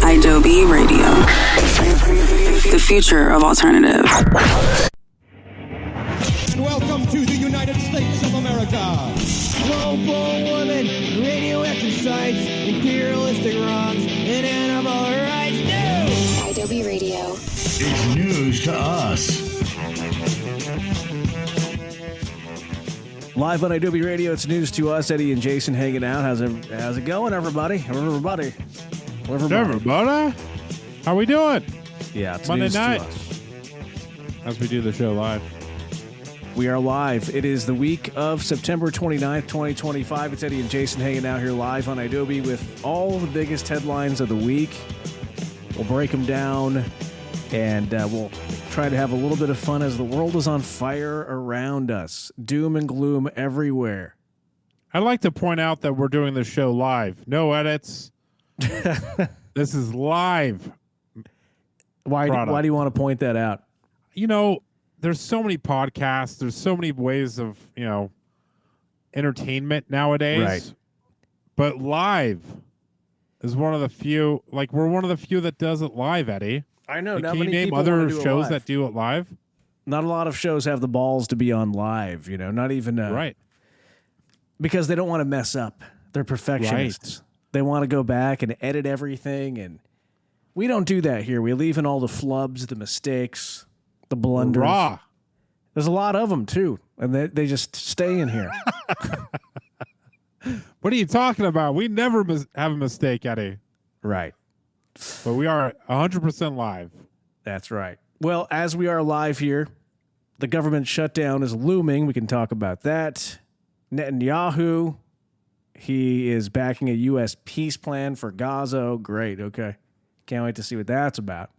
Adobe Radio. The future of alternative. Welcome to the United States of America. Global woman, radioactive sites, imperialistic wrongs, and animal rights news. Adobe Radio. It's news to us. Live on Adobe Radio, it's news to us. Eddie and Jason hanging out. How's it going, everybody? Everybody. How we doing? Yeah, it's Monday news night. to us. As we do the show live. We are live. It is the week of September 29th, 2025. It's Eddie and Jason hanging out here live on Adobe with all the biggest headlines of the week. We'll break them down, and we'll try to have a little bit of fun as the world is on fire around us. Doom and gloom everywhere. I'd like to point out that we're doing this show live. No edits. This is live. Why do you want to point that out? You know, there's so many podcasts. There's so many ways of, entertainment nowadays. Right. But live is one of the few, we're one of the few that does it live, Eddie. I know. Can you name other shows that do it live? Not a lot of shows have the balls to be on live, not even... right. Because they don't want to mess up. They're perfectionists. Right. They want to go back and edit everything, and we don't do that here. We leave in all the flubs, the mistakes, the blunders. Raw. There's a lot of them, too, and they just stay in here. What are you talking about? We never have a mistake, Eddie. Right. But we are 100% live. That's right. Well, as we are live here, the government shutdown is looming. We can talk about that. Netanyahu, he is backing a U.S. peace plan for Gaza. Oh, great. Okay. Can't wait to see what that's about.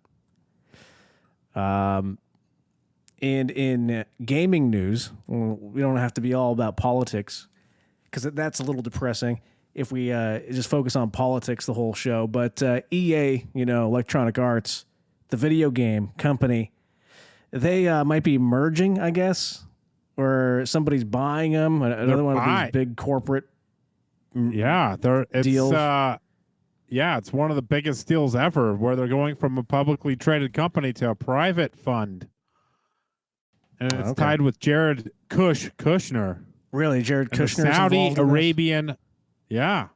And in gaming news, we don't have to be all about politics because that's a little depressing if we just focus on politics the whole show. But EA, Electronic Arts, the video game company, they might be merging, I guess, or somebody's buying them. Another one of these big corporate deals. It's one of the biggest deals ever, where they're going from a publicly traded company to a private fund. And it's tied with Jared Kushner. Really? Jared Kushner? Saudi Arabian. Yeah.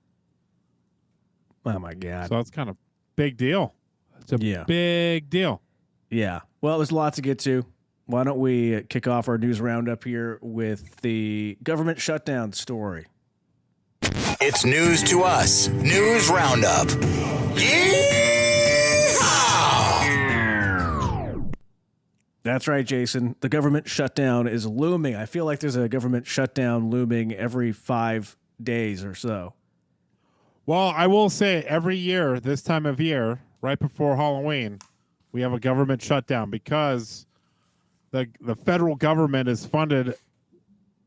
Oh, my God. So it's kind of big deal. It's a big deal. Yeah. Well, there's a lot to get to. Why don't we kick off our news roundup here with the government shutdown story. It's news to us. News Roundup. Yeehaw! That's right, Jason. The government shutdown is looming. I feel like there's a government shutdown looming every 5 days or so. Well, I will say every year, this time of year, right before Halloween, we have a government shutdown because the federal government is funded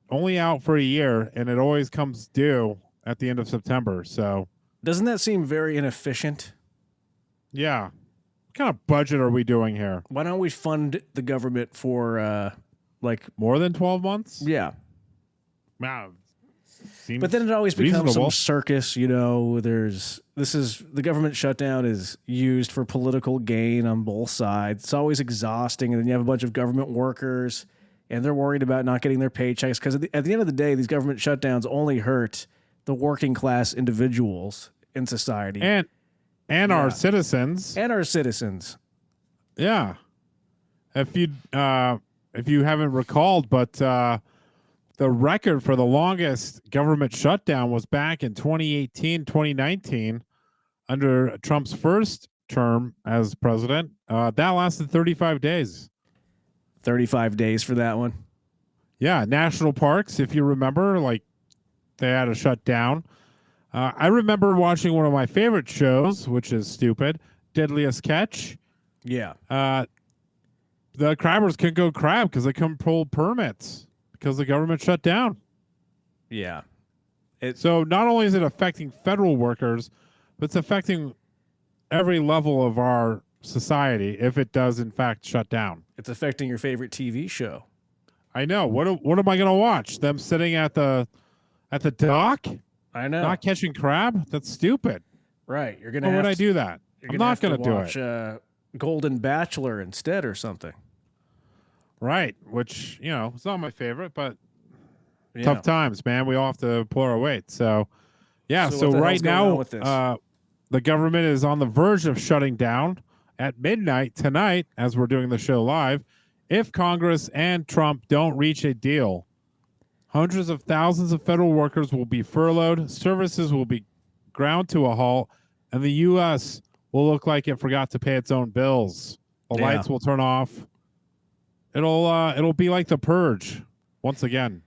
only out for a year, and it always comes due at the end of September. So doesn't that seem very inefficient? Yeah. What kind of budget are we doing here? Why don't we fund the government for more than 12 months? Yeah. Wow. But then it always becomes reasonable. some circus, the government shutdown is used for political gain on both sides. It's always exhausting, and then you have a bunch of government workers, and they're worried about not getting their paychecks because at the end of the day, these government shutdowns only hurt the working class individuals in society. And our citizens. And our citizens. Yeah. If you haven't recalled, but the record for the longest government shutdown was back in 2018, 2019 under Trump's first term as president. That lasted 35 days. 35 days for that one. Yeah, national parks, if you remember, they had to shut down. I remember watching one of my favorite shows, which is stupid, Deadliest Catch. Yeah. The crabbers couldn't go crab because they couldn't pull permits because the government shut down. Yeah. So not only is it affecting federal workers, but it's affecting every level of our society if it does, in fact, shut down. It's affecting your favorite TV show. I know. What am I going to watch? Them sitting at the dock? I know. Not catching crab? That's stupid. Right. You're going Why to would I do that? I'm not going to do it. Watch Golden Bachelor instead or something. Right, which, it's not my favorite, but Yeah. tough times, man. We all have to pull our weight. So, yeah, So so what the right hell's going on now, with this? the government is on the verge of shutting down at midnight tonight as we're doing the show live if Congress and Trump don't reach a deal. Hundreds of thousands of federal workers will be furloughed, services will be ground to a halt, and the U.S. will look like it forgot to pay its own bills. The lights will turn off. It'll be like the purge once again.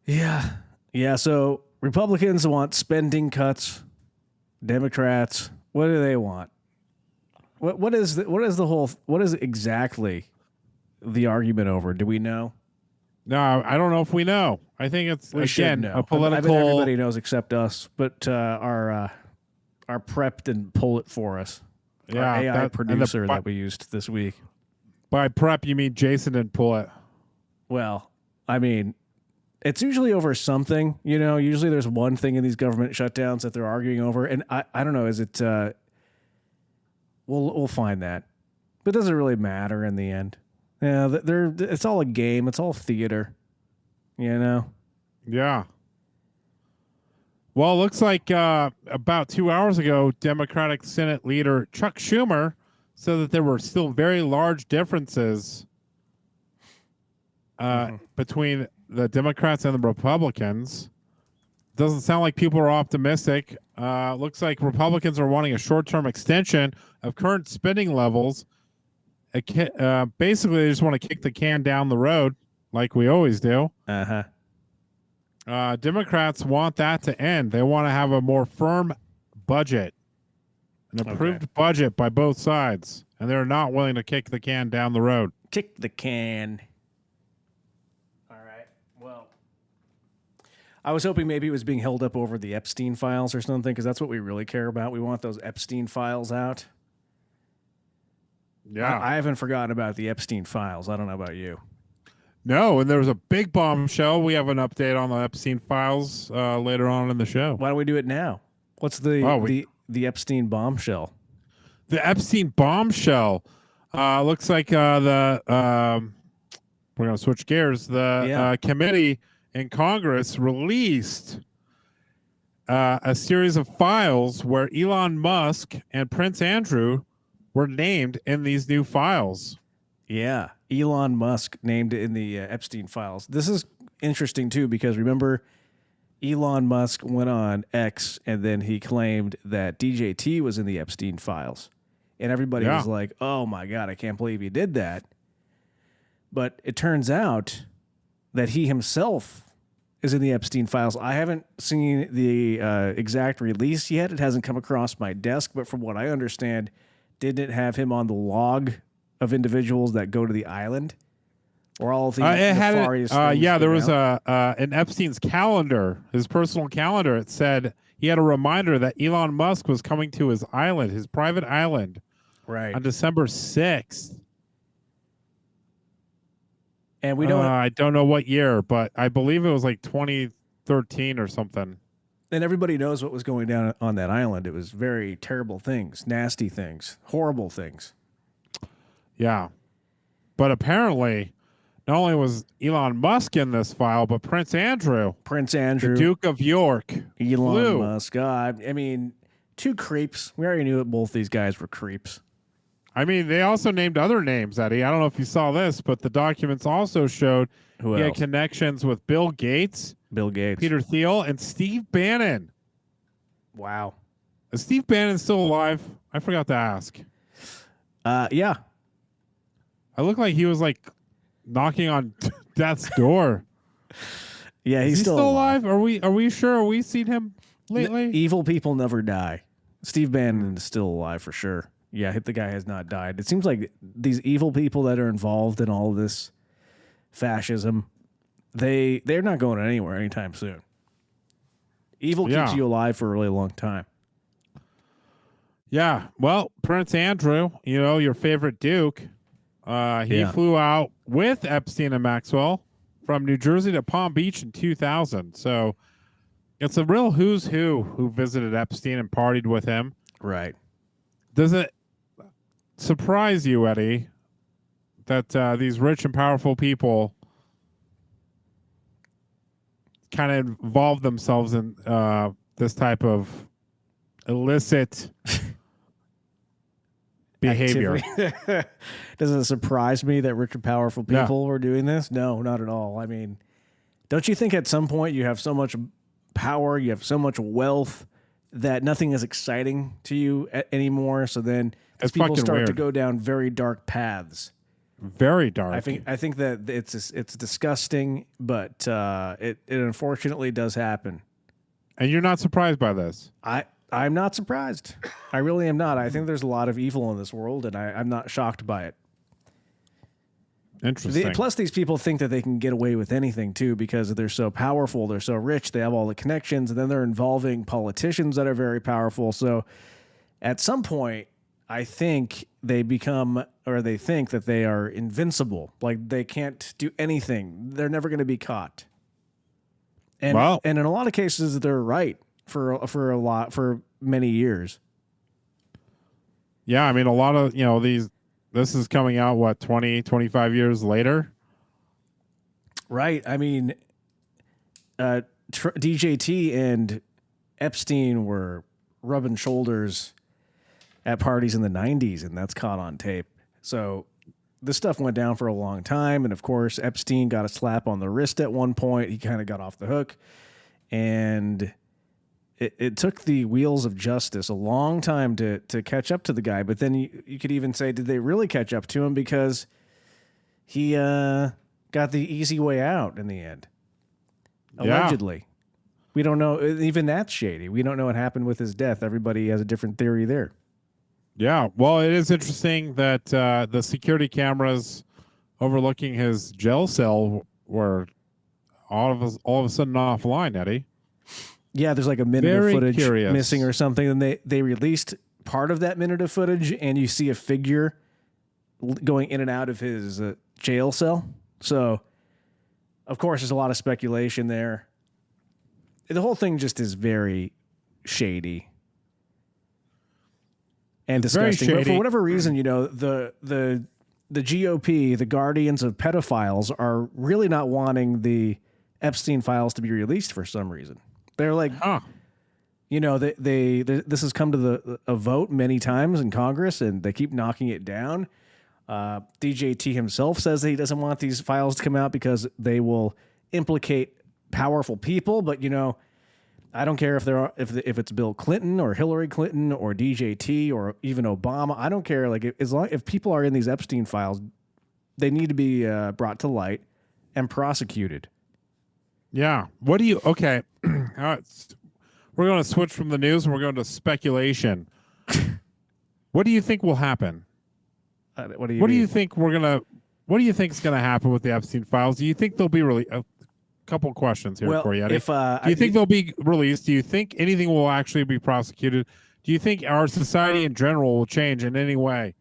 Yeah. So Republicans want spending cuts. Democrats, what do they want? What is exactly the argument over? Do we know? No, I don't know if we know. I think it's We should again know. a political. I bet everybody knows except us, but our prep didn't pull it for us. Our AI producer that we used this week. By prep, you mean Jason didn't pull it? Well, I mean, it's usually over something. Usually there's one thing in these government shutdowns that they're arguing over, and I don't know. Is it? We'll find that, but does it really matter in the end? Yeah, it's all a game. It's all theater. Yeah. Well, it looks like about 2 hours ago, Democratic Senate leader Chuck Schumer said that there were still very large differences between the Democrats and the Republicans. Doesn't sound like people are optimistic. Looks like Republicans are wanting a short-term extension of current spending levels. Basically, they just want to kick the can down the road like we always do. Democrats want that to end. They want to have a more firm budget, an approved budget by both sides, and they're not willing to kick the can down the road. Kick the can. All right. Well, I was hoping maybe it was being held up over the Epstein Files or something, because that's what we really care about. We want those Epstein Files out. Yeah. I haven't forgotten about the Epstein Files. I don't know about you. No, and there was a big bombshell. We have an update on the Epstein Files later on in the show. Why don't we do it now? What's the Epstein bombshell? The Epstein bombshell looks like we're going to switch gears. The committee in Congress released a series of files where Elon Musk and Prince Andrew were named in these new files. Yeah, Elon Musk named in the Epstein Files. This is interesting, too, because remember, Elon Musk went on X and then he claimed that DJT was in the Epstein Files. And everybody was like, oh, my God, I can't believe he did that. But it turns out that he himself is in the Epstein Files. I haven't seen the exact release yet. It hasn't come across my desk. But from what I understand, didn't it have him on the log of individuals that go to the island? Or all of the nefarious things? There was an Epstein's calendar, his personal calendar. It said he had a reminder that Elon Musk was coming to his island, his private island, right, on December 6th. And we don't. I don't know what year, but I believe it was like 2013 or something. And everybody knows what was going down on that island. It was very terrible things, nasty things, horrible things. Yeah. But apparently, not only was Elon Musk in this file, but Prince Andrew, the Duke of York, Elon Musk. I mean, two creeps. We already knew that both these guys were creeps. I mean, they also named other names, Eddie. I don't know if you saw this, but the documents also showed he had connections with Bill Gates, Peter Thiel, and Steve Bannon. Wow. Is Steve Bannon still alive? I forgot to ask. Yeah. I look like he was like knocking on death's door. Yeah, he's still alive. Are we sure? Have we seen him lately? Evil people never die. Steve Bannon is still alive for sure. Yeah, the guy has not died. It seems like these evil people that are involved in all of this fascism, they're not going anywhere anytime soon. Evil keeps you alive for a really long time. Yeah. Well, Prince Andrew, your favorite Duke, he flew out with Epstein and Maxwell from New Jersey to Palm Beach in 2000. So it's a real who's who visited Epstein and partied with him. Right. Does it surprise you, Eddie, that these rich and powerful people kind of involve themselves in this type of illicit behavior? Does it surprise me that rich and powerful people were doing this? No, not at all. I mean, don't you think at some point you have so much power, you have so much wealth that nothing is exciting to you anymore? So then as people start to go down very dark paths. Very dark. I think that it's disgusting, but it unfortunately does happen. And you're not surprised by this? I'm not surprised. I really am not. I think there's a lot of evil in this world, and I'm not shocked by it. Interesting. Plus, these people think that they can get away with anything, too, because they're so powerful, they're so rich, they have all the connections, and then they're involving politicians that are very powerful. So at some point, I think they become, or they think that they are invincible. Like they can't do anything. They're never going to be caught. And and in a lot of cases, they're right for many years. Yeah, I mean, a lot of, this is coming out, what, 20, 25 years later? Right. I mean, DJT and Epstein were rubbing shoulders at parties in the 90s, and that's caught on tape. So this stuff went down for a long time, and of course, Epstein got a slap on the wrist at one point. He kind of got off the hook, and it took the wheels of justice a long time to catch up to the guy. But then you could even say, did they really catch up to him? Because he got the easy way out in the end. Allegedly. Yeah. We don't know. Even that's shady. We don't know what happened with his death. Everybody has a different theory there. Yeah. Well, it is interesting that the security cameras overlooking his jail cell were all of a sudden offline, Eddie. Yeah, there's like a minute of footage missing or something, and they released part of that minute of footage, and you see a figure going in and out of his jail cell. So, of course, there's a lot of speculation there. The whole thing just is very shady and disgusting. But for whatever reason, the GOP, the guardians of pedophiles, are really not wanting the Epstein files to be released for some reason. They're like, this has come to a vote many times in Congress, and they keep knocking it down. DJT himself says that he doesn't want these files to come out because they will implicate powerful people. But I don't care if it's Bill Clinton or Hillary Clinton or DJT or even Obama. I don't care. Like if people are in these Epstein files, they need to be brought to light and prosecuted. Yeah. What do you? Okay. All right. We're going to switch from the news and we're going to speculation. What do you think will happen? What do you think is going to happen with the Epstein files? Do you think they'll be really? A couple questions here for you, Eddie. Do you think they'll be released? Do you think anything will actually be prosecuted? Do you think our society in general will change in any way?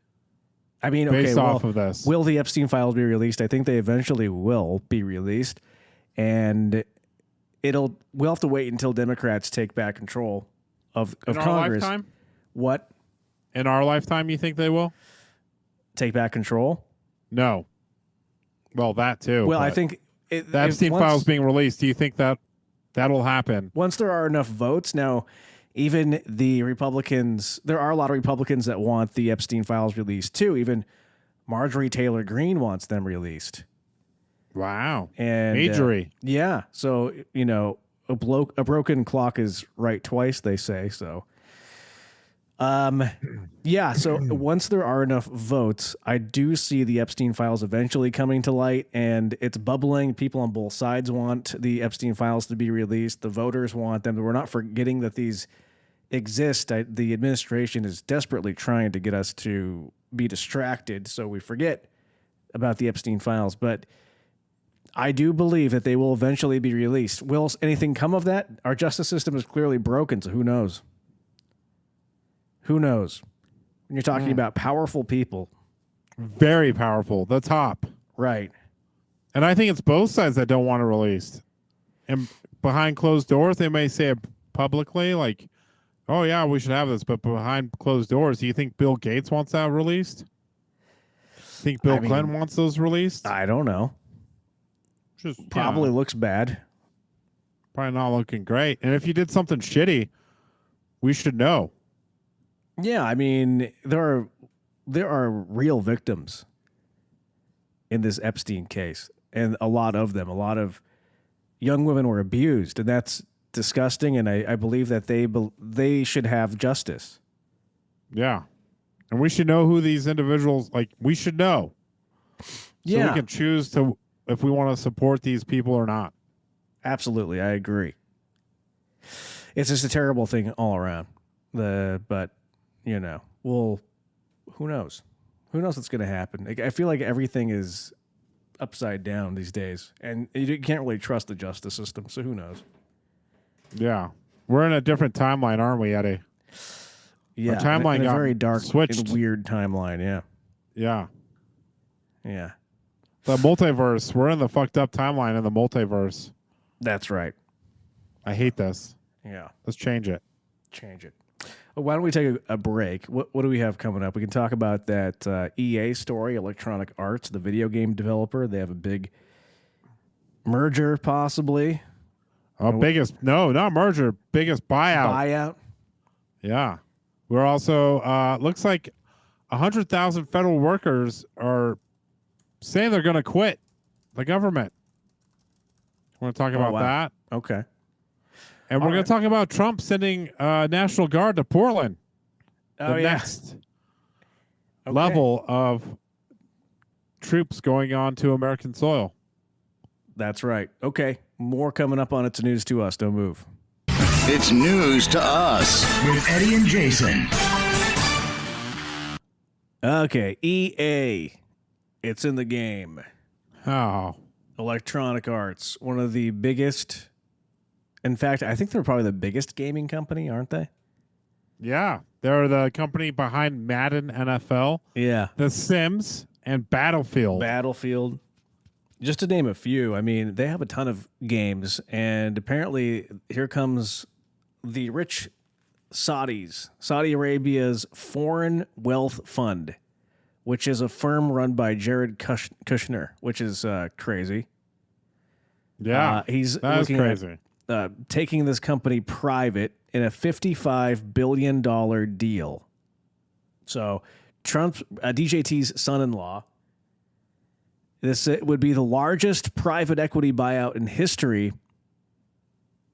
I mean, based off of this, will the Epstein files be released? I think they eventually will be released. And we'll have to wait until Democrats take back control of Congress. Our lifetime? What? In our lifetime, you think they will take back control? No. Well, that too. Well, I think the Epstein files being released. Do you think that'll happen once there are enough votes? Now, even the Republicans, there are a lot of Republicans that want the Epstein files released too. Even Marjorie Taylor Greene wants them released. Wow. And Majorie. Yeah. So, a broken clock is right twice, they say. So, yeah. So once there are enough votes, I do see the Epstein files eventually coming to light, and it's bubbling. People on both sides want the Epstein files to be released. The voters want them. We're not forgetting that these exist. The administration is desperately trying to get us to be distracted so we forget about the Epstein files. But I do believe that they will eventually be released. Will anything come of that? Our justice system is clearly broken, so who knows? Who knows? When you're talking about powerful people. Very powerful. The top. Right. And I think it's both sides that don't want it released. And behind closed doors, they may say it publicly, like, oh yeah, we should have this, but behind closed doors, do you think Bill Gates wants that released? Think Bill Clinton wants those released? I don't know. Just Probably looks bad. probably not looking great. And if you did something shitty, we should know. Yeah, I mean, there are real victims in this Epstein case, and a lot of them. A lot of young women were abused, and that's disgusting. And I believe that they should have justice. Yeah. And we should know who these individuals, like, we should know. So Yeah, we can choose to if we want to support these people or not. absolutely, I agree. It's just a terrible thing all around. But you know, well, who knows? Who knows what's going to happen? I feel like everything is upside down these days, and you can't really trust the justice system. So who knows? Yeah. We're in a different timeline, aren't we, Eddie? Yeah, timeline in a got very dark switched. and weird timeline. Yeah, Yeah. yeah, The multiverse. We're in the fucked up timeline in the multiverse. that's right. I hate this. Yeah, Let's change it. change it. Well, why don't we take a break? What do we have coming up? We can talk about that EA story, Electronic Arts, the video game developer. They have a big merger, possibly Biggest, no, not merger, biggest buyout. buyout. Yeah. We're also, looks like 100,000 federal workers are saying they're going to quit the government. Want to talk about wow. that? Okay. And we're All going right. to talk about Trump sending National Guard to Portland. Oh, the yeah. next Okay. level of troops going on to American soil. That's right. Okay. More coming up on It's News to Us. Don't move. It's news to us with Eddie and Jason. Okay. EA. It's in the game. Oh, Electronic Arts. One of the biggest. In fact, I think they're probably the biggest gaming company, aren't they? yeah. They're the company behind Madden NFL, Yeah. The Sims, and Battlefield. Battlefield. Just to name a few. I mean, they have a ton of games, and apparently here comes the rich Saudis, Saudi Arabia's Foreign Wealth Fund, which is a firm run by Jared Kushner, which is crazy. Yeah, He's that's looking crazy. at taking this company private in a $55 billion deal. So Trump's DJT's son-in-law. This would be the largest private equity buyout in history.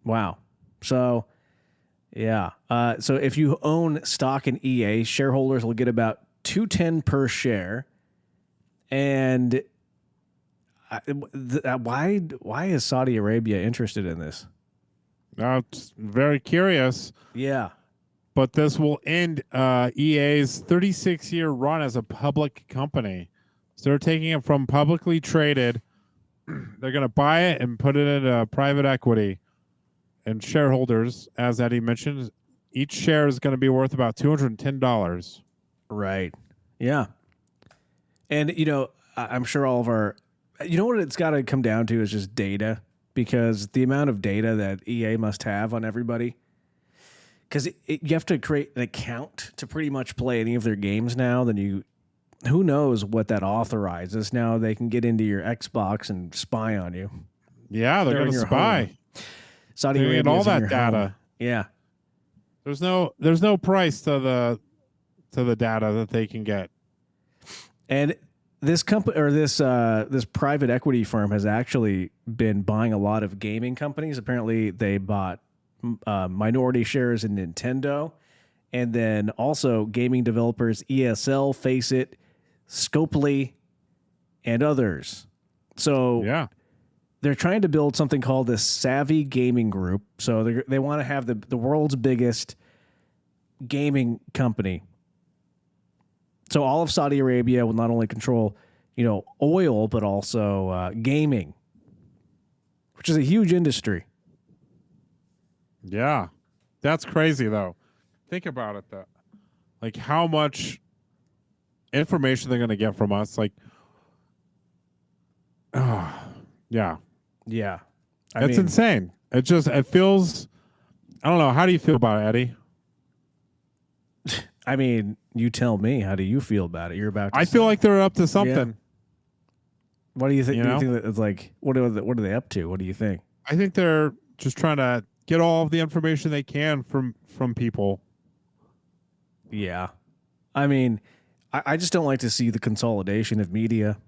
Wow. So, yeah. So if you own stock in EA, shareholders will get about $2.10 per share. And why is Saudi Arabia interested in this? I'm very curious, Yeah. but this will end EA's 36-year run as a public company. So they're taking it from publicly traded. They're going to buy it and put it into private equity. And shareholders, as Eddie mentioned, each share is going to be worth about $210. Right. Yeah. And, you know, I'm sure all of our, you know what it's got to come down to is just data, because the amount of data that EA must have on everybody, because you have to create an account to pretty much play any of their games now. Then who knows what that authorizes. Now they can get into your Xbox and spy on you. Yeah, they're going to spy. Home. Saudi They're Arabia gonna get all in that your data. home. Yeah. There's no price to the data that they can get. And this company or this private equity firm has actually been buying a lot of gaming companies. Apparently, they bought minority shares in Nintendo, and then also gaming developers ESL, Faceit, Scopely, and others. So Yeah. they're trying to build something called the Savvy Gaming Group. So they want to have the world's biggest gaming company. So all of Saudi Arabia will not only control, oil, but also gaming, which is a huge industry. Yeah. That's crazy though. Think about it though. Like how much information they're going to get from us. Like, yeah. Yeah. It's insane. It feels, I don't know. How do you feel about it, Eddie? I mean, you tell me. How do you feel about it? You're about to I feel like they're up to something. Yeah. What do you think? You Do know? you think that it's like, what are they up to? What do you think? I think they're just trying to get all of the information they can from people. Yeah. I mean, I just don't like to see the consolidation of media.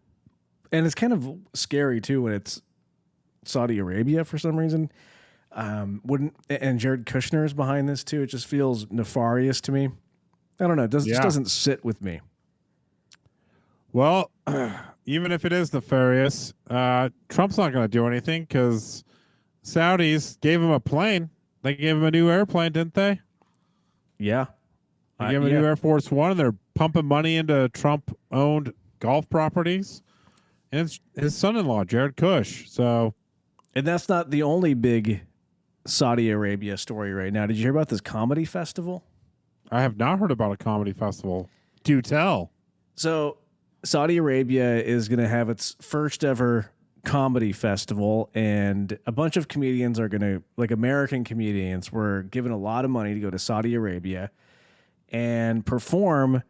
And it's kind of scary, too, when it's Saudi Arabia for some reason. And Jared Kushner is behind this, too. It just feels nefarious to me. I don't know. It just doesn't sit with me. Well, even if it is nefarious, Trump's not going to do anything because Saudis gave him a plane. They gave him a new airplane, didn't they? Yeah. They gave him a new Air Force One, and they're pumping money into Trump-owned golf properties. And it's his son-in-law, Jared Kush. So, and that's not the only big Saudi Arabia story right now. Did you hear about this comedy festival? I have not heard about a comedy festival. Do tell. So Saudi Arabia is going to have its first ever comedy festival, and a bunch of comedians are going to, like American comedians, were given a lot of money to go to Saudi Arabia and perform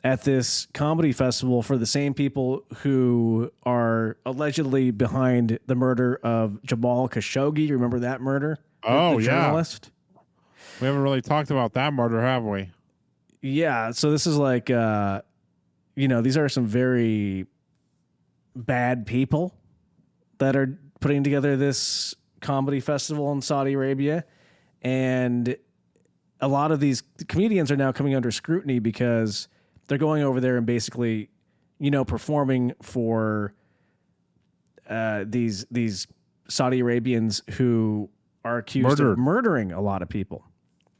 at this comedy festival for the same people who are allegedly behind the murder of Jamal Khashoggi. Remember that murder? Oh, the yeah. Journalist? We haven't really talked about that murder, have we? Yeah. So this is like, these are some very bad people that are putting together this comedy festival in Saudi Arabia. And a lot of these comedians are now coming under scrutiny because they're going over there and basically, performing for these Saudi Arabians who are accused of murdering a lot of people.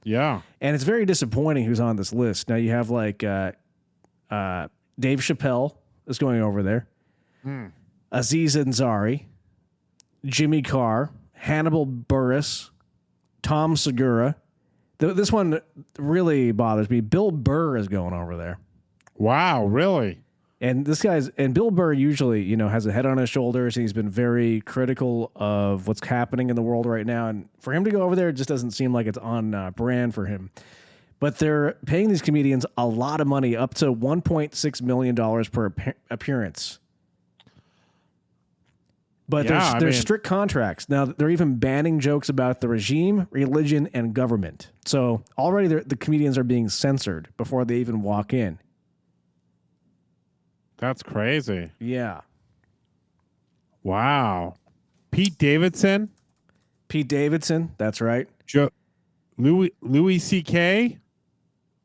Yeah. And it's very disappointing who's on this list. Now you have like Dave Chappelle is going over there. Aziz Ansari, Jimmy Carr, Hannibal Buress, Tom Segura. This one really bothers me. Bill Burr is going over there. Wow, really? And Bill Burr usually, has a head on his shoulders. And he's been very critical of what's happening in the world right now. And for him to go over there, it just doesn't seem like it's on brand for him. But they're paying these comedians a lot of money, up to $1.6 million per appearance. But there's strict contracts. Now, they're even banning jokes about the regime, religion, and government. So already the comedians are being censored before they even walk in. That's crazy. Yeah. Wow. Pete Davidson, that's right. Louis C.K.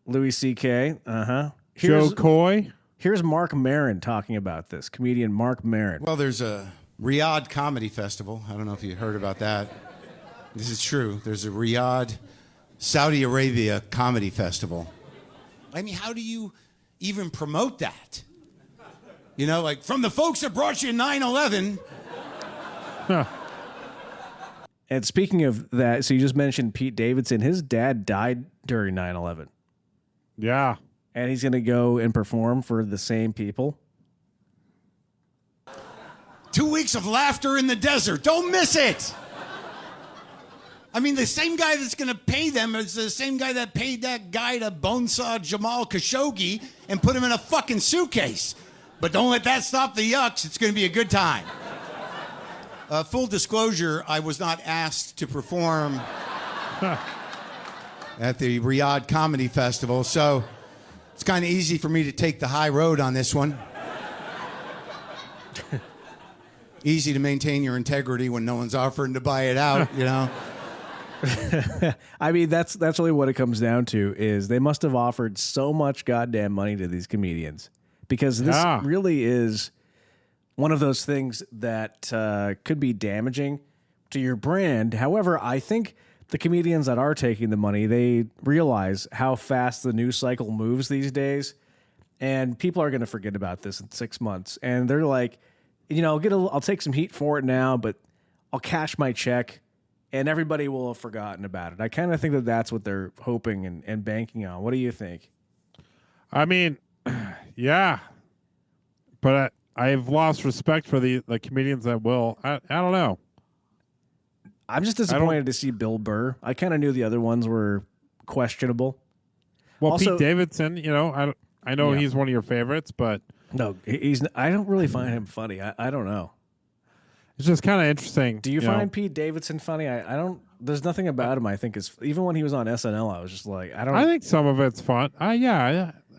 Louis C.K. Uh-huh. Joe Coy. Here's Mark Maron talking about this. Comedian Mark Maron. Well, there's a Riyadh Comedy Festival. I don't know if you heard about that. This is true. There's a Riyadh, Saudi Arabia Comedy Festival. I mean, how do you even promote that? Like from the folks that brought you 9/11. And speaking of that, so you just mentioned Pete Davidson. His dad died during 9/11. Yeah. And he's going to go and perform for the same people. 2 weeks of laughter in the desert. Don't miss it. I mean, the same guy that's going to pay them is the same guy that paid that guy to bonesaw Jamal Khashoggi and put him in a fucking suitcase. But don't let that stop the yucks. It's going to be a good time. Full disclosure, I was not asked to perform at the Riyadh Comedy Festival, so it's kind of easy for me to take the high road on this one. Easy to maintain your integrity when no one's offering to buy it out, I mean, that's really what it comes down to is they must have offered so much goddamn money to these comedians because this really is one of those things that could be damaging to your brand. However, I think the comedians that are taking the money, they realize how fast the news cycle moves these days, and people are going to forget about this in 6 months. And they're like, I'll take some heat for it now, but I'll cash my check, and everybody will have forgotten about it. I kind of think that that's what they're hoping and banking on. What do you think? I mean, yeah, but I've lost respect for the comedians that will. I don't know. I'm just disappointed to see Bill Burr. I kind of knew the other ones were questionable. Well, Also- Pete Davidson, I know Yeah. he's one of your favorites, but No, he's. I don't really find him funny. I don't know. it's just kind of interesting. Do you find Pete Davidson funny? I don't. There's nothing about him I think is. Even when he was on SNL, I was just like, I don't. I think some of it's fun. I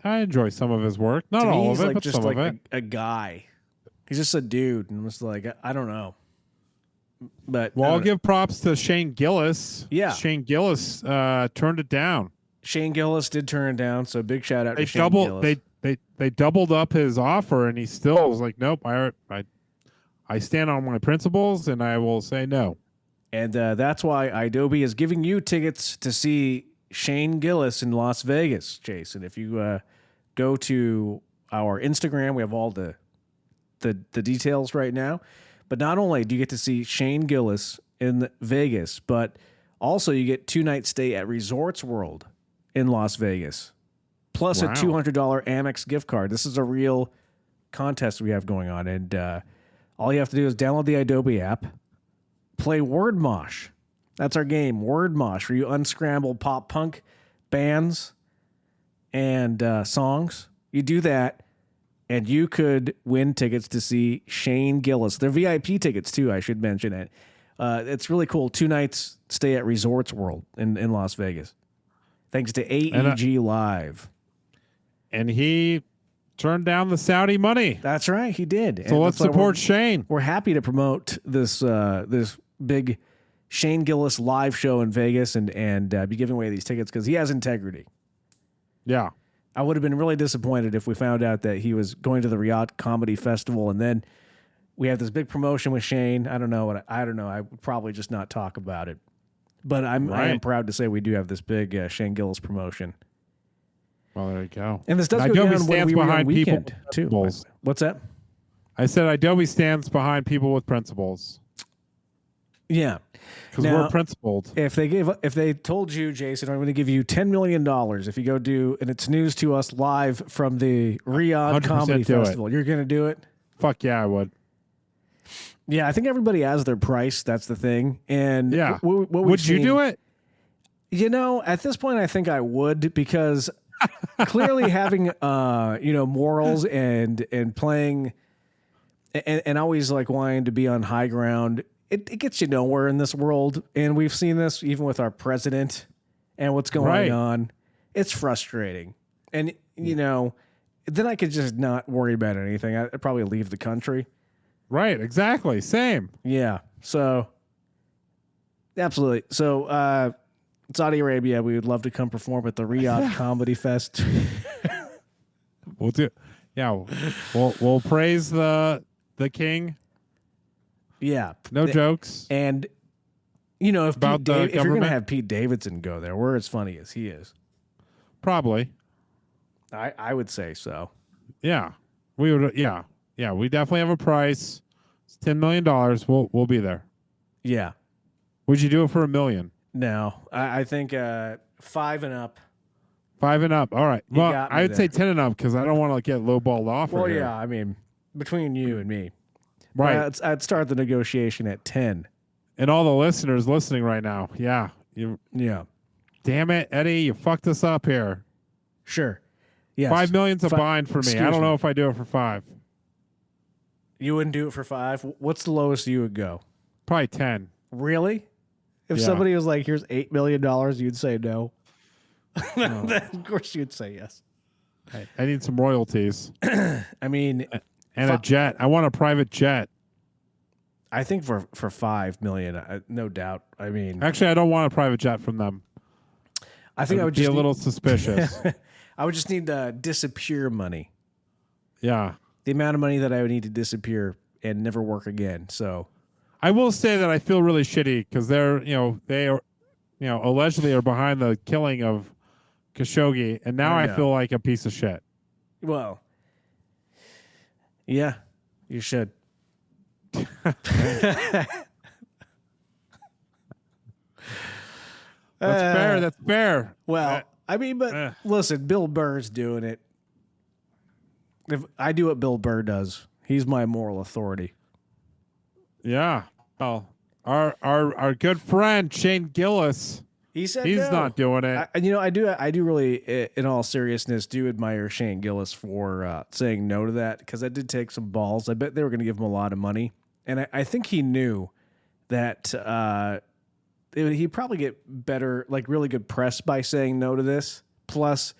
enjoy some of his work. Not to me, all he's of it, like but just some like of it. a guy. He's just a dude, and it's like I don't know. But Well, I I'll don't know. give props to Shane Gillis. Yeah. Shane Gillis turned it down. Shane Gillis did turn it down, so big shout out They to Shane doubled. Gillis. They doubled up his offer, and he still was like, "Nope, I stand on my principles, and I will say no." And that's why Adobe is giving you tickets to see Shane Gillis in Las Vegas, Jason. If you go to our Instagram, we have all the details right now. But not only do you get to see Shane Gillis in Vegas, but also you get 2-night stay at Resorts World in Las Vegas, plus Wow. a $200 Amex gift card. This is a real contest we have going on. And all you have to do is download the Adobe app, play Word Mosh. That's our game, Word Mosh, where you unscramble pop punk bands and songs. You do that, and you could win tickets to see Shane Gillis. They're VIP tickets, too, I should mention it. It's really cool. 2 nights stay at Resorts World in Las Vegas. Thanks to AEG Live. And he turned down the Saudi money. That's right, he did. So And let's that's why support Shane. We're happy to promote this this big Shane Gillis live show in Vegas and be giving away these tickets because he has integrity. Yeah. I would have been really disappointed if we found out that he was going to the Riyadh Comedy Festival and then we have this big promotion with Shane. I don't know. I would probably just not talk about it. But I am Right. proud to say we do have this big Shane Gillis promotion. Well, there you go. And this does go Adobe down when stands we were on behind people weekend, with too. principles. What's that? I said Adobe stands behind people with principles Yeah. because Now- we're principled. If they told you, Jason, I'm going to give you $10 million if you go do, and it's news to us live from the Riyadh 100% Comedy do it. Festival, you're going to do it? Fuck yeah, I would. Yeah, I think everybody has their price. That's the thing. And Yeah. what we've Would you seen- do it? You know, at this point, I think I would because clearly having morals and playing and always like wanting to be on high ground, it gets you nowhere in this world. And we've seen this even with our president and what's going Right. on. It's frustrating, and then I could just not worry about anything. I'd probably leave the country. Right, exactly. Same. Yeah. So, absolutely. So, Saudi Arabia, we would love to come perform at the Riyadh Comedy Fest. We'll do. Yeah, we'll praise the king. Yeah. No jokes. And, if About the if you're going to government? have Pete Davidson go there, we're as funny as he is. Probably. I would say so. Yeah, we would. Yeah. We definitely have a price. It's $10 million. We'll be there. Yeah. Would you do it for $1 million? No, I think 5 and up. 5 and up. All right. Well, got me I would say there. 10 and up because I don't want to get lowballed offer. Well, here. yeah, I mean, between you and me. Right. I'd start the negotiation at 10. And all the listeners listening right now. Yeah. Yeah. Damn it, Eddie, you fucked us up here. Sure. Yes. $5 million's a bind for me. Excuse I don't me. know if I do it for 5. You wouldn't do it for 5? What's the lowest you would go? Probably 10. Really? If Yeah. somebody was like, here's $8 million, you'd say no. Then, of course you'd say yes. I need some royalties I mean, and a jet. I want a private jet. I think for $5 million, no doubt. I mean, Actually, I don't want a private jet from them. I think I would be just a little suspicious. I would just need disappear money. Yeah. The amount of money that I would need to disappear and never work again. So, I will say that I feel really shitty because they are, allegedly are behind the killing of Khashoggi, and now I I know. feel like a piece of shit. well, yeah, you should. That's fair. That's fair. Well, I mean, but listen, Bill Burr's doing it. If I do what Bill Burr does, he's my moral authority. Yeah. Well, our good friend Shane Gillis He said he's no. not doing it. I do really, in all seriousness, do admire Shane Gillis for saying no to that, because that did take some balls. I bet they were going to give him a lot of money, and I think he knew that he'd probably get better, like really good press by saying no to this. Plus,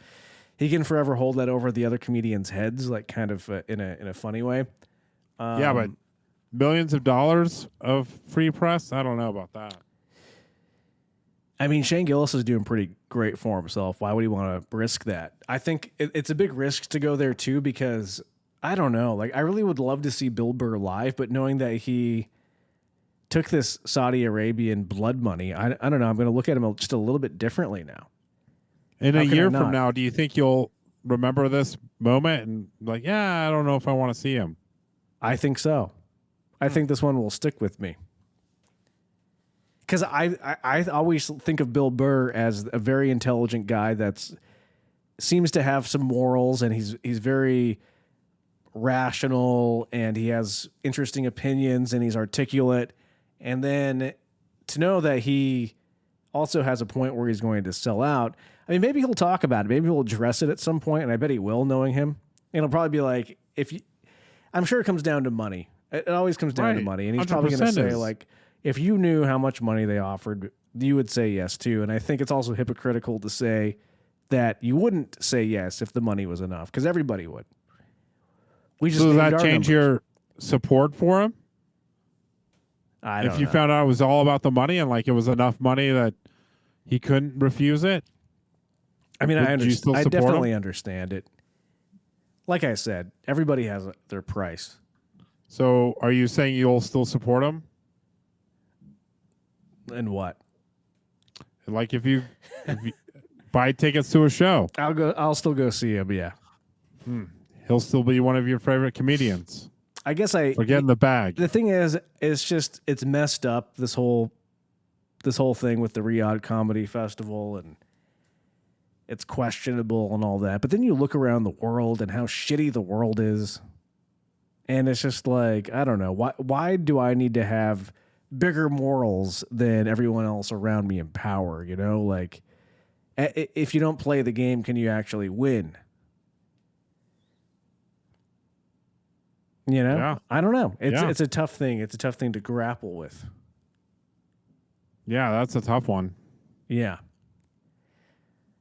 he can forever hold that over the other comedians' heads, like kind of in a funny way. Yeah, but millions of dollars of free press? I don't know about that. I mean, Shane Gillis is doing pretty great for himself. Why would he want to risk that? I think it's a big risk to go there too, because I don't know. Like, I really would love to see Bill Burr live, but knowing that he took this Saudi Arabian blood money, I don't know. I'm going to look at him just a little bit differently now. In How a can I year not? from now, do you think you'll remember this moment and like, yeah, I don't know if I want to see him? I think so. I think this one will stick with me. Because I always think of Bill Burr as a very intelligent guy that seems to have some morals, and he's very rational, and he has interesting opinions, and he's articulate. And then to know that he also has a point where he's going to sell out. I mean, maybe he'll talk about it. Maybe he'll address it at some point, and I bet he will, knowing him. And it'll probably be like, I'm sure it comes down to money. It always comes down to money. And he's probably going to say, like, if you knew how much money they offered, you would say yes too. And I think it's also hypocritical to say that you wouldn't say yes if the money was enough, because everybody would. We just So does named that our change numbers. your support for him? I don't If you know. found out it was all about the money and like it was enough money that he couldn't refuse it? I mean, would you still I support definitely him? understand it. Like I said, everybody has their price. So are you saying you'll still support him? And what? Like if you buy tickets to a show, I'll still go see him. Yeah. he'll still be one of your favorite comedians. I guess For getting the bag. The thing is, it's messed up, this whole thing with the Riyadh Comedy Festival, and it's questionable and all that. But then you look around the world and how shitty the world is, and it's just like, I don't know, why do I need to have bigger morals than everyone else around me in power? You know, like, if you don't play the game, can you actually win? You know, Yeah. I don't know. It's Yeah. a tough thing. It's a tough thing to grapple with. Yeah, that's a tough one. Yeah.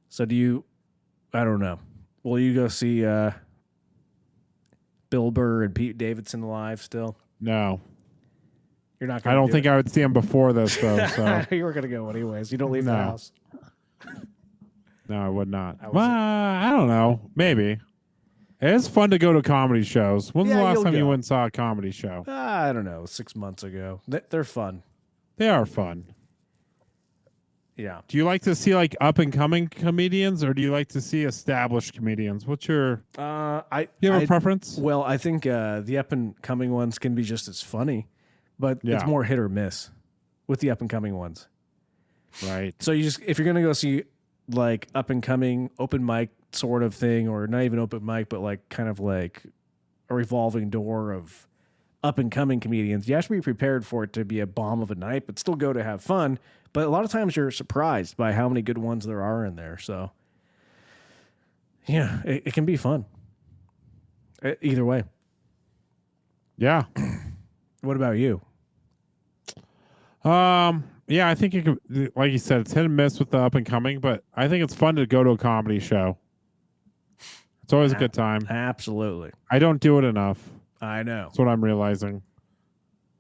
So I don't know. Will you go see Bill Burr and Pete Davidson live still? No. You're not I going to don't think I would see him before this, though. So You were going to go anyways. You don't leave the No. house. no, I would not. I was- Well, I don't know. Maybe. It's fun to go to comedy shows. When's Yeah, the last you'll time you go. went and saw a comedy show? I don't know, 6 months ago. They're fun. They are fun. Yeah. Do you like to see like up and coming comedians, or do you like to see established comedians? What's your? Do you have a preference? Well, I think the up and coming ones can be just as funny, but it's Yeah. more hit or miss with the up and coming ones. Right. So if you're gonna go see like up and coming open mic sort of thing, or not even open mic, but like kind of like a revolving door of up and coming comedians, you have to be prepared for it to be a bomb of a night, but still go to have fun. But a lot of times you're surprised by how many good ones there are in there. So yeah, it can be fun. Either way. Yeah. What about you? Yeah, I think you can, like you said, it's hit and miss with the up and coming, but I think it's fun to go to a comedy show. It's always a good time. Absolutely. I don't do it enough. I know. That's what I'm realizing.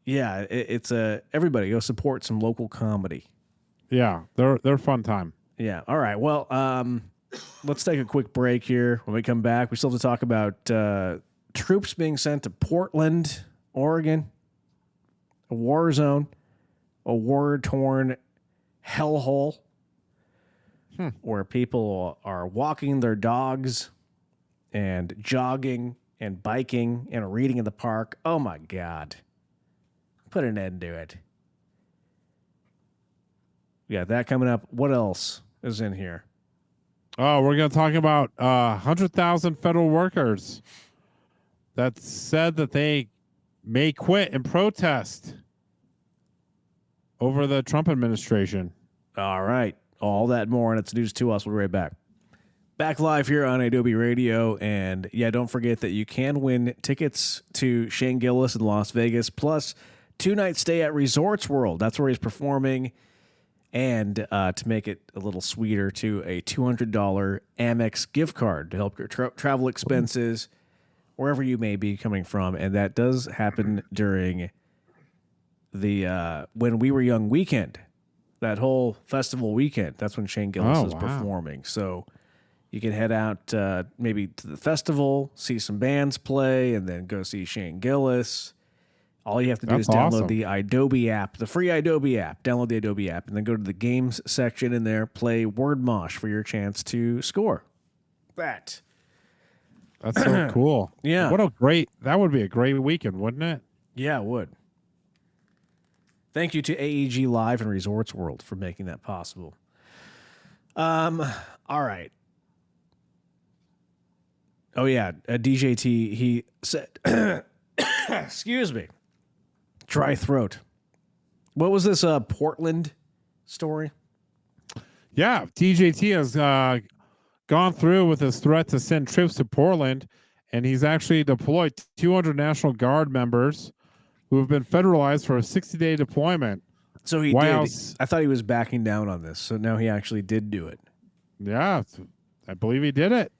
Yeah, it's everybody go support some local comedy. Yeah, they're a fun time. Yeah. All right. Well, let's take a quick break here. When we come back, we still have to talk about troops being sent to Portland, Oregon, a war zone, a war-torn hellhole where people are walking their dogs and jogging and biking and reading in the park. Oh, my God. Put an end to it. We got that coming up. What else is in here? Oh, we're going to talk about 100,000 federal workers that said that they may quit and protest over the Trump administration. All right. All that more, and it's News to Us. We'll be right back. Back live here on Adobe Radio, and yeah, don't forget that you can win tickets to Shane Gillis in Las Vegas, plus 2-night stay at Resorts World. That's where he's performing, and to make it a little sweeter, to a $200 Amex gift card to help your travel expenses wherever you may be coming from, and that does happen during the When We Were Young weekend, that whole festival weekend. That's when Shane Gillis is performing, so you can head out maybe to the festival, see some bands play, and then go see Shane Gillis. All you have to do is download the Adobe app, the free Adobe app. Download the Adobe app, and then go to the games section in there, play Word Mosh for your chance to score. That's so cool. Yeah. That would be a great weekend, wouldn't it? Yeah, it would. Thank you to AEG Live and Resorts World for making that possible. All right. Oh, yeah. DJT, he said, excuse me, dry throat. What was this Portland story? Yeah, DJT has gone through with his threat to send troops to Portland, and he's actually deployed 200 National Guard members who have been federalized for a 60-day deployment. So he did. I thought he was backing down on this, so now he actually did do it. Yeah, I believe he did it.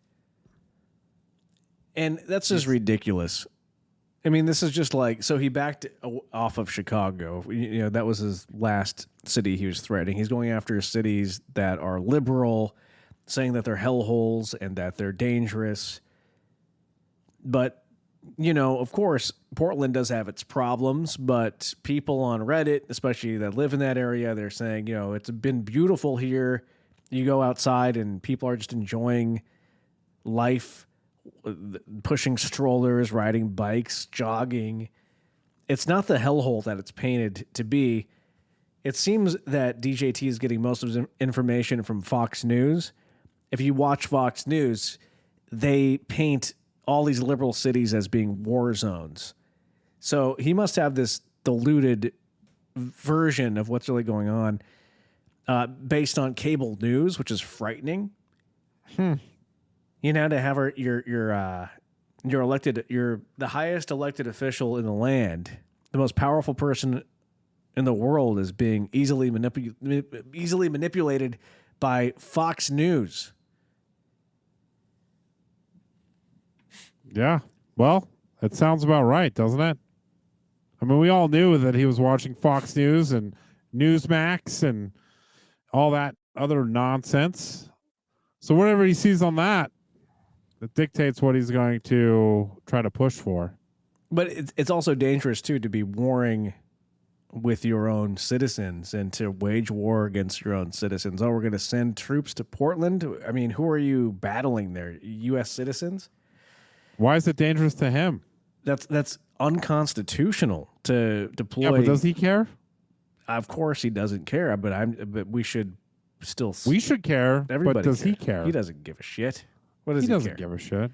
And that's just ridiculous. I mean, this is just like, so he backed off of Chicago. You know, that was his last city he was threatening. He's going after cities that are liberal, saying that they're hellholes and that they're dangerous. But, you know, of course, Portland does have its problems, but people on Reddit, especially that live in that area, they're saying, you know, it's been beautiful here. You go outside and people are just enjoying life, pushing strollers, riding bikes, jogging. It's not the hellhole that it's painted to be. It seems that DJT is getting most of his information from Fox News. If you watch Fox News, they paint all these liberal cities as being war zones. So he must have this diluted version of what's really going on based on cable news, which is frightening. You know, to have your the highest elected official in the land, the most powerful person in the world, is being easily manipulated by Fox News. Yeah, well, that sounds about right, doesn't it? I mean, we all knew that he was watching Fox News and Newsmax and all that other nonsense. So whatever he sees on that, it dictates what he's going to try to push for. But it's also dangerous, too, to be warring with your own citizens and to wage war against your own citizens. Oh, we're going to send troops to Portland? I mean, who are you battling there? U.S. citizens? Why is it dangerous to him? That's unconstitutional to deploy. Yeah, but does he care? Of course he doesn't care, but we should still... We should care, everybody but does care. he care? He doesn't give a shit. What does he doesn't care? give a shit.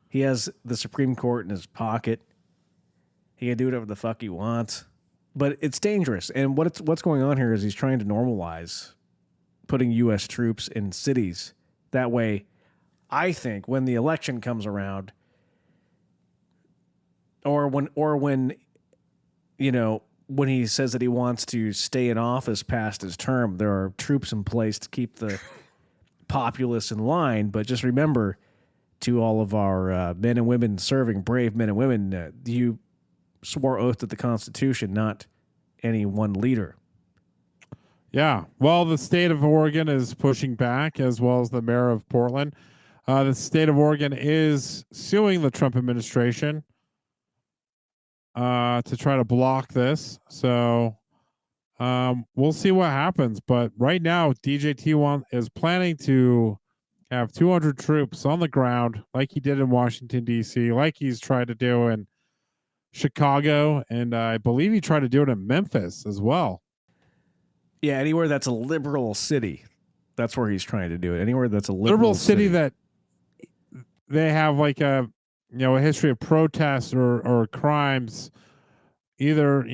He has the Supreme Court in his pocket. He can do whatever the fuck he wants. But it's dangerous. And what's going on here is he's trying to normalize putting U.S. troops in cities. That way, I think, when the election comes around, or when you know, when he says that he wants to stay in office past his term, there are troops in place to keep the populace in line. But just remember, to all of our men and women serving, brave men and women, you swore oath to the Constitution, not any one leader. Yeah. Well, the state of Oregon is pushing back, as well as the mayor of Portland. The state of Oregon is suing the Trump administration to try to block this. So we'll see what happens. But right now, DJT is planning to have 200 troops on the ground, like he did in Washington, D.C., like he's tried to do in Chicago, and I believe he tried to do it in Memphis as well. Yeah, anywhere that's a liberal city, that's where he's trying to do it. Anywhere that's a liberal city that they have like a history of protests or crimes, either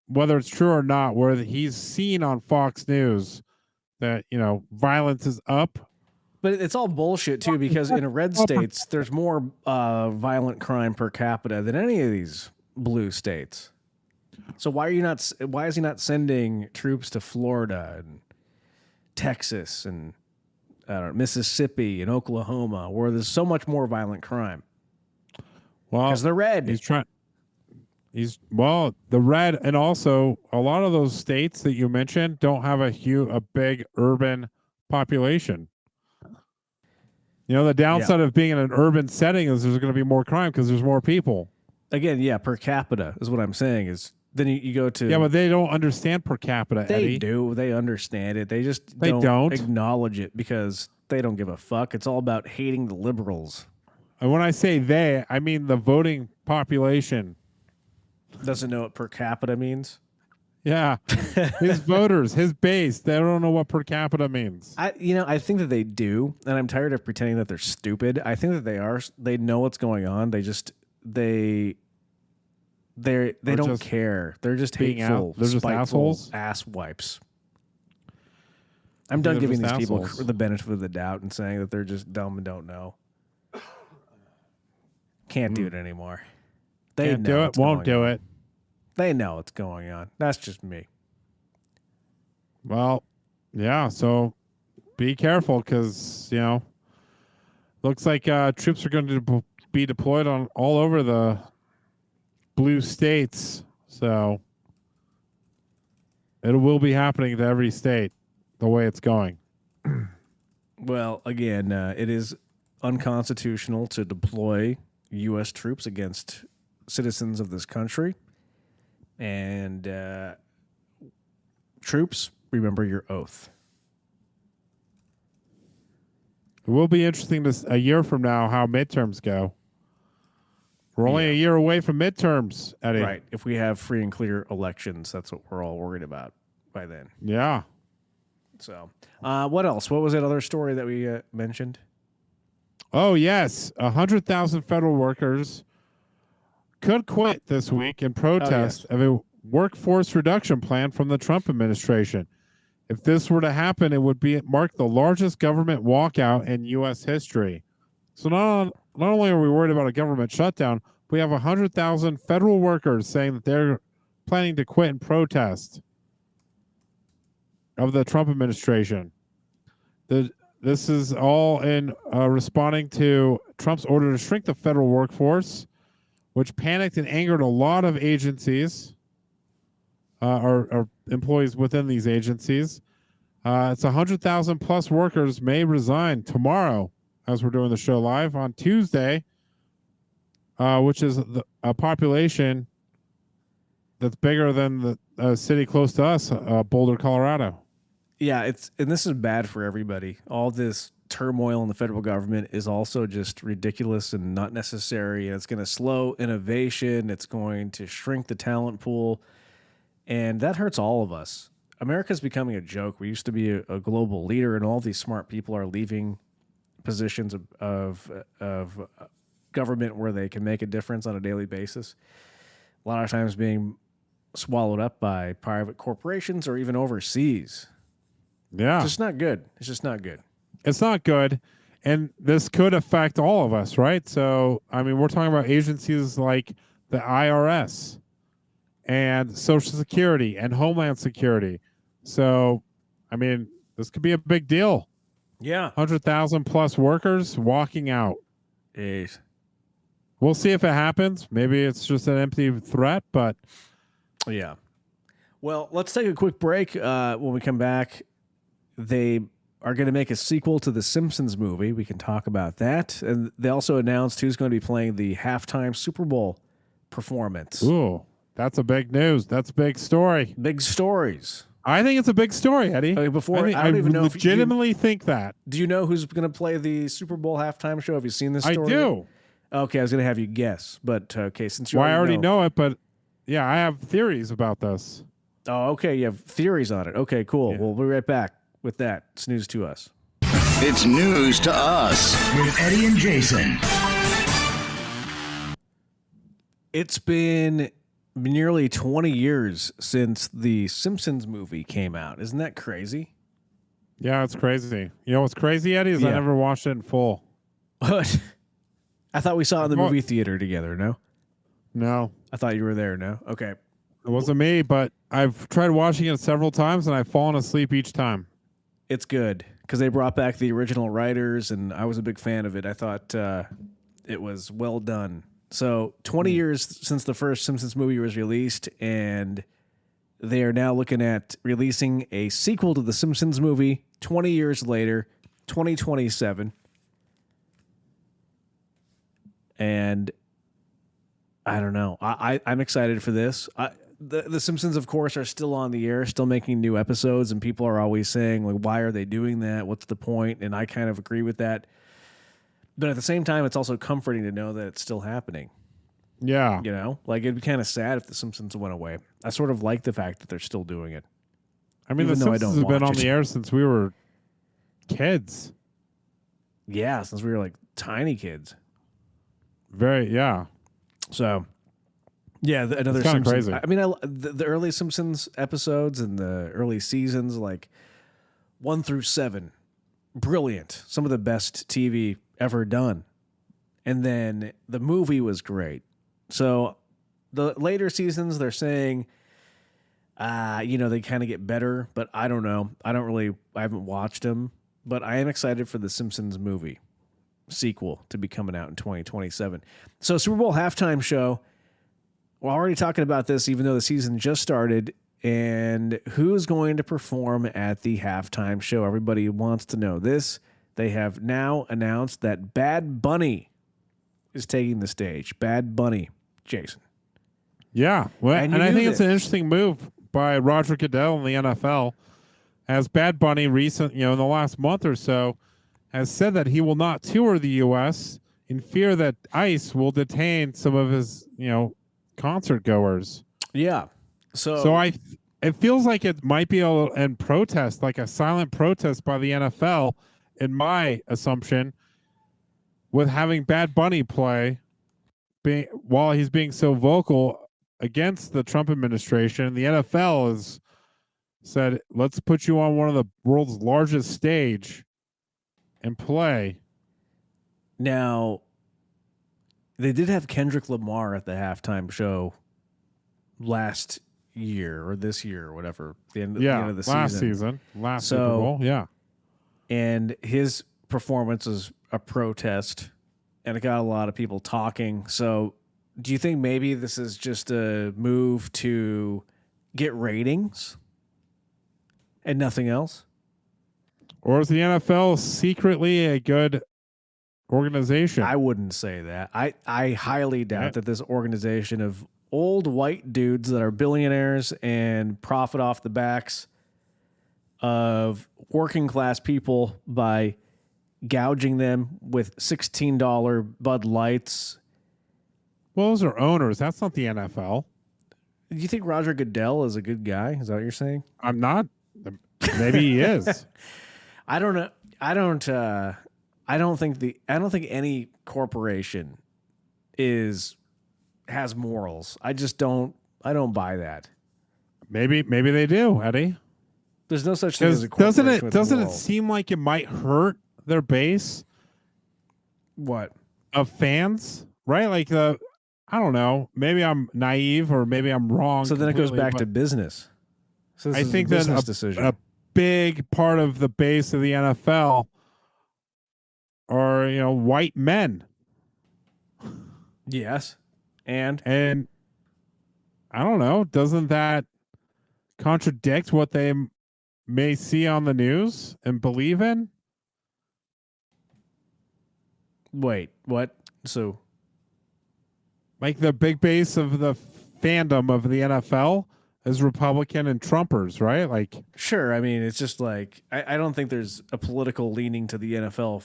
whether it's true or not, where he's seen on Fox News that, violence is up. But it's all bullshit too, because in red states, there's more violent crime per capita than any of these blue states. So why is he not sending troops to Florida and Texas and Mississippi and Oklahoma, where there's so much more violent crime? Well, because they're red. The red, and also a lot of those states that you mentioned don't have a big urban population. The downside of being in an urban setting is there's going to be more crime because there's more people. Again, per capita is what I'm saying. Is then you go to but they don't understand per capita. They Eddie. do. They understand it. They just don't acknowledge it because they don't give a fuck. It's all about hating the liberals. And when I say they, I mean the voting population. Doesn't know what per capita means. Yeah, his voters, his base, they don't know what per capita means. I think that they do, and I'm tired of pretending that they're stupid. I think that they are. They know what's going on. They don't care. They're just hateful. They're just assholes. Ass wipes. I'm done giving these people the benefit of the doubt and saying that they're just dumb and don't know. Can't do it anymore. They can't do it. Won't do it. They know what's going on. That's just me. Well, yeah. So be careful because looks like troops are going to be deployed on all over the blue states. So it will be happening to every state the way it's going. Well, again, it is unconstitutional to deploy U.S. troops against citizens of this country. And troops, remember your oath. It will be interesting a year from now how midterms go. We're only a year away from midterms, Eddie. Right. If we have free and clear elections, that's what we're all worried about by then. Yeah. So, what else? What was that other story that we mentioned? Oh, yes. 100,000 federal workers could quit this week in protest of a workforce reduction plan from the Trump administration. If this were to happen, it would mark the largest government walkout in U.S. history. So not only are we worried about a government shutdown, we have 100,000 federal workers saying that they're planning to quit in protest of the Trump administration. This is all in responding to Trump's order to shrink the federal workforce, which panicked and angered a lot of agencies or employees within these agencies. It's 100,000 plus workers may resign tomorrow as we're doing the show live on Tuesday, which is a population that's bigger than the city close to us, Boulder, Colorado. Yeah, and this is bad for everybody. All this turmoil in the federal government is also just ridiculous and not necessary. And it's going to slow innovation. It's going to shrink the talent pool. And that hurts all of us. America's becoming a joke. We used to be a global leader, and all these smart people are leaving positions of government where they can make a difference on a daily basis. A lot of times being swallowed up by private corporations or even overseas. Yeah. It's just not good. It's just not good. It's not good. And this could affect all of us, right? So, I mean, we're talking about agencies like the IRS and Social Security and Homeland Security. So, I mean, this could be a big deal. Yeah. 100,000 plus workers walking out. Jeez. We'll see if it happens. Maybe it's just an empty threat, but. Yeah. Well, let's take a quick break. When we come back, they are going to make a sequel to the Simpsons movie. We can talk about that. And they also announced who's going to be playing the halftime Super Bowl performance. Ooh, that's a big news. That's a big story. Big stories. I think it's a big story, Eddie. Okay, I don't even know legitimately think that. Do you know who's going to play the Super Bowl halftime show? Have you seen this story? I do. Okay, I was going to have you guess, but okay, since you I already know it, but yeah, I have theories about this. Oh, okay, you have theories on it. Okay, cool. Yeah. We'll be right back with that. It's news to us. It's news to us with Eddie and Jason. It's been nearly 20 years since the Simpsons movie came out. Isn't that crazy? Yeah, it's crazy. You know what's crazy, Eddie, is I Yeah. never watched it in full. What? I thought we saw it in the movie theater together. No, No, I thought you were there. No, okay. it wasn't me, but I've tried watching it several times and I've fallen asleep each time. It's good because they brought back the original writers, and I was a big fan of it. I thought it was well done. So 20 years since the first Simpsons movie was released, and they are now looking at releasing a sequel to the Simpsons movie 20 years later, 2027. And I don't know. I'm excited for this. The Simpsons, of course, are still on the air, still making new episodes, and people are always saying, like, why are they doing that? What's the point? And I kind of agree with that. But at the same time, it's also comforting to know that it's still happening. Yeah. You know? Like, it'd be kind of sad if the Simpsons went away. I sort of like the fact that they're still doing it. I mean, Even the though I Simpsons don't have been on watch it. the air since we were kids. Yeah, since we were, like, tiny kids. Yeah. So... yeah, another It's kinda Simpsons. crazy. I mean, the early Simpsons episodes and the early seasons, like 1 through 7, brilliant. Some of the best TV ever done. And then the movie was great. So the later seasons, they're saying, they kind of get better, but I don't know. I haven't watched them, but I am excited for the Simpsons movie sequel to be coming out in 2027. So Super Bowl halftime show. We're already talking about this, even though the season just started. And who's going to perform at the halftime show? Everybody wants to know this. They have now announced that Bad Bunny is taking the stage. Bad Bunny, Jason. Yeah. Well, And and you I knew think it's this. an interesting move by Roger Goodell in the NFL, as Bad Bunny in the last month or so, has said that he will not tour the U.S. in fear that ICE will detain some of his, concert goers. Yeah. So It feels like it might be in protest, like a silent protest by the NFL, in my assumption, with having Bad Bunny play while he's being so vocal against the Trump administration. The NFL has said, let's put you on one of the world's largest stage and play. now they did have Kendrick Lamar at the halftime show last year or this year or whatever. The end of the season. Last So- Super Bowl. Yeah. And his performance was a protest, and it got a lot of people talking. So, do you think maybe this is just a move to get ratings and nothing else? Or is the NFL secretly a good organization? I wouldn't say that. I highly doubt Yeah. that this organization of old white dudes that are billionaires and profit off the backs of working class people by gouging them with $16 Bud Lights. Well, those are owners. That's not the NFL. Do you think Roger Goodell is a good guy? Is that what you're saying? I'm not. Maybe he is. I don't know. I don't think any corporation has morals. I don't buy that. Maybe they do, Eddie. There's no such thing as a Doesn't corporation with it morals. seem like it might hurt their base What? of fans, right? Like I don't know. Maybe I'm naive or maybe I'm wrong. So then it goes completely, back but to business. So this I is think a that business decision. a big part of the base of the NFL are white men, Yes. And and I don't know. Doesn't that contradict what they may see on the news and believe in? wait, what? So Like the big base of the fandom of the NFL is Republican and Trumpers, right? Like, sure. I mean, it's just like I don't think there's a political leaning to the NFL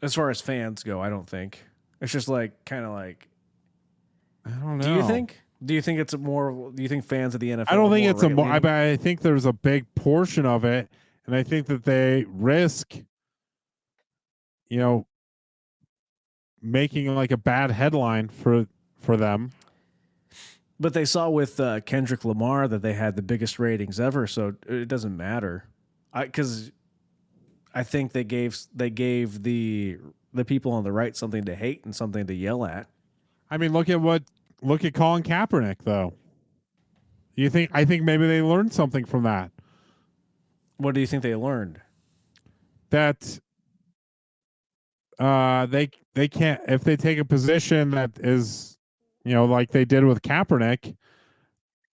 as far as fans go. I don't think it's just like kind of like. I don't know. Do you think? Do you think it's a more? Do you think fans of the NFL? I don't think are it's a more. right-leaning? I think there's a big portion of it, and I think that they risk, making like a bad headline for them. But they saw with Kendrick Lamar that they had the biggest ratings ever, so it doesn't matter. Because I think they gave the people on the right something to hate and something to yell at. I mean, look at Colin Kaepernick though. I think maybe they learned something from that. What do you think they learned? That they can't, if they take a position that is, like they did with Kaepernick,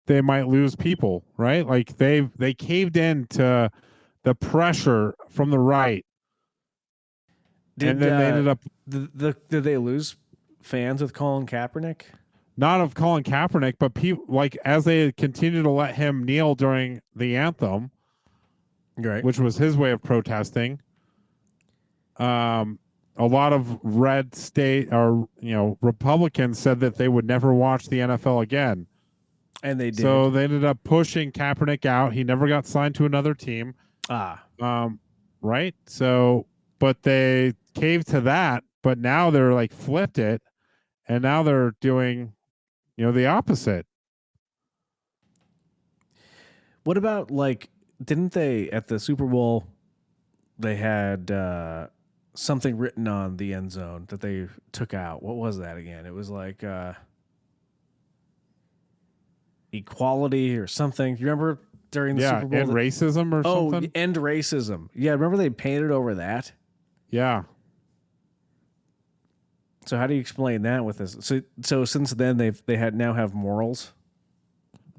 they might lose people, right? Like they caved in to the pressure from the right. And then they ended up did they lose fans with Colin Kaepernick? Not of Colin Kaepernick, but people, like, as they continue to let him kneel during the anthem, right, which was his way of protesting. A lot of red state or Republicans said that they would never watch the NFL again, and they did. So they ended up pushing Kaepernick out. He never got signed to another team. Right. So, but they caved to that. But now they're like flipped it, and now they're doing, the opposite. What about, like, didn't they at the Super Bowl? They had something written on the end zone that they took out. What was that again? It was like equality or something. You remember during the Super Bowl? End racism or something? Oh, end racism. Yeah, remember they painted over that? Yeah. So how do you explain that with this? So since then they now have morals?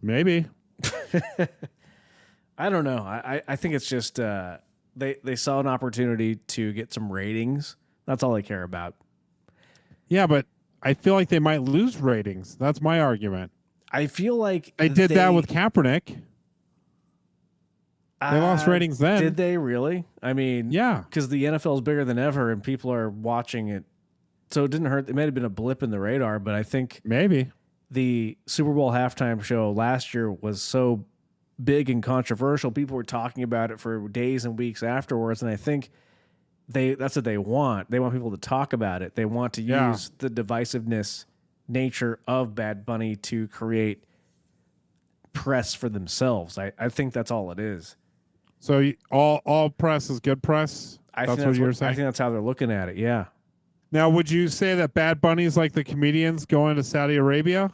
Maybe. I don't know. I think it's just they saw an opportunity to get some ratings. That's all they care about. Yeah, but I feel like they might lose ratings. That's my argument. I feel like they did that with Kaepernick. They lost ratings then. Did they really? I mean, yeah, because the NFL is bigger than ever and people are watching it. So it didn't hurt. It might have been a blip in the radar, but I think maybe the Super Bowl halftime show last year was so big and controversial. People were talking about it for days and weeks afterwards, and I think that's what they want. They want people to talk about it. They want to use the divisiveness nature of Bad Bunny to create press for themselves. I think that's all it is. So all press is good press? That's what you're saying? I think that's how they're looking at it, yeah. Now, would you say that Bad Bunny is like the comedians going to Saudi Arabia,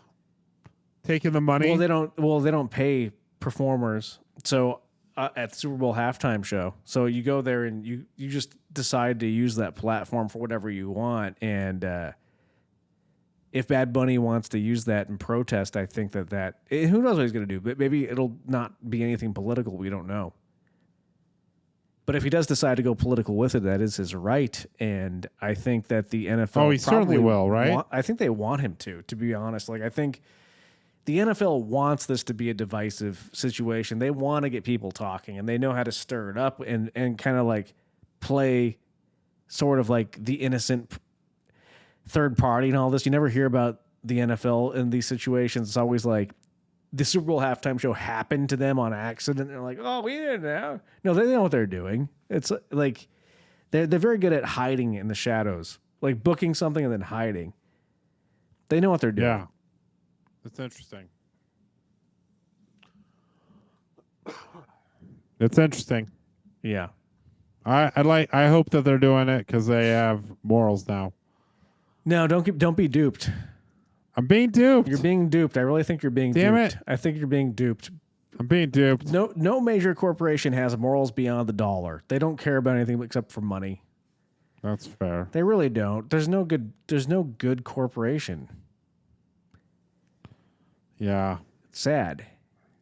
taking the money? Well, they don't pay performers. So at the Super Bowl halftime show, so you go there and you just decide to use that platform for whatever you want. And if Bad Bunny wants to use that in protest, I think that who knows what he's going to do? But maybe it'll not be anything political. We don't know. But if he does decide to go political with it, that is his right. And I think that the NFL... Oh, he certainly will, right? I think they want him to be honest. Like, I think the NFL wants this to be a divisive situation. They want to get people talking, and they know how to stir it up and kind of like play sort of like the innocent third party and all this. You never hear about the NFL in these situations. It's always like, the Super Bowl halftime show happened to them on accident. They're like, oh, we didn't know. No, they know what they're doing. It's like they're very good at hiding in the shadows, like booking something and then hiding. They know what they're doing. Yeah, that's interesting. It's interesting. Yeah, I hope that they're doing it because they have morals now. No, don't be duped. I'm being duped. You're being duped. I really think you're being Damn duped. it. I think you're being duped. I'm being duped. No major corporation has morals beyond the dollar. They don't care about anything except for money. That's fair. They really don't. There's no good corporation. Yeah. It's sad.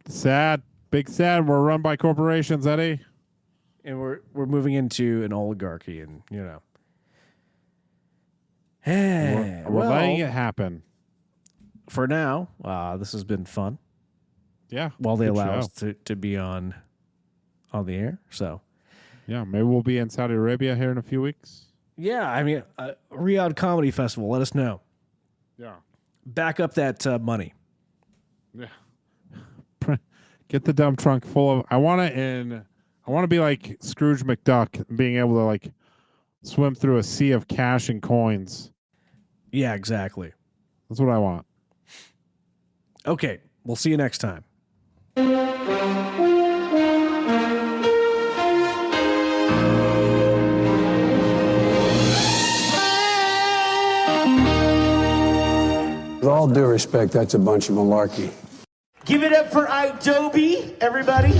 Sad. Big sad. We're run by corporations, Eddie. And we're moving into an oligarchy, and we're letting it happen. For now, this has been fun. Yeah. While they allow us to be on the air. So, yeah, maybe we'll be in Saudi Arabia here in a few weeks. Yeah, I mean, Riyadh Comedy Festival. Let us know. Yeah. Back up that money. Yeah. Get the dump trunk full of. I want to be like Scrooge McDuck, being able to like swim through a sea of cash and coins. Yeah, exactly. That's what I want. Okay, we'll see you next time. With all due respect, that's a bunch of malarkey. Give it up for Adobe, everybody.